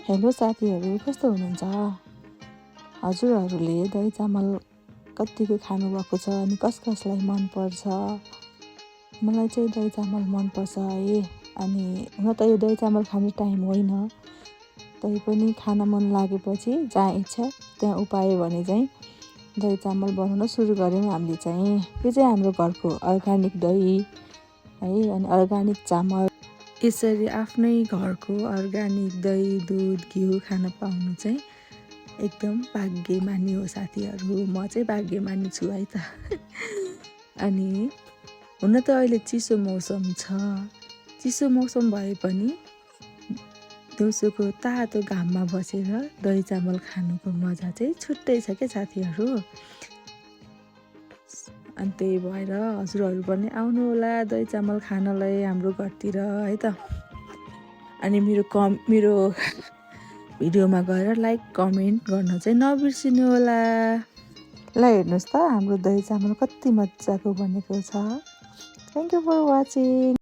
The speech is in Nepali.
हेलो साथीहरू, कस्तो हुनुहुन्छ? हजुरहरूले दही चामल कत्तिको खानुभएको छ अनि कसलाई मनपर्छ? मलाई चाहिँ दही चामल मनपर्छ है। अनि हुन त यो दही चामल खाने टाइम होइन, तैपनि खान मन लागेपछि जहाँ इच्छा त्यहाँ उपाय भने चाहिँ दही चामल बनाउन सुरु गऱ्यौँ हामीले चाहिँ। यो चाहिँ हाम्रो घरको अर्ग्यानिक दही है, अनि अर्ग्यानिक चामल। यसरी आफ्नै घरको अर्ग्यानिक दही, दुध, घिउ खान पाउनु चाहिँ एकदम भाग्यमानी हो साथीहरू। म चाहिँ भाग्यमानी छु है त। अनि हुन त अहिले चिसो मौसम छ, चिसो मौसम भए पनि दिउँसोको तातो घाममा बसेर दही चामल खानुको मजा चाहिँ छुट्टै छ क्या साथीहरू। अनि त्यही भएर हजुरहरू पनि आउनु होला दही चामल खानलाई हाम्रो घरतिर है त। अनि मेरो भिडियोमा गएर लाइक कमेन्ट गर्न चाहिँ नबिर्सिनु होला। ल हेर्नुहोस् त हाम्रो दही चामल कति मजाको बनेको छ। Thank you for watching.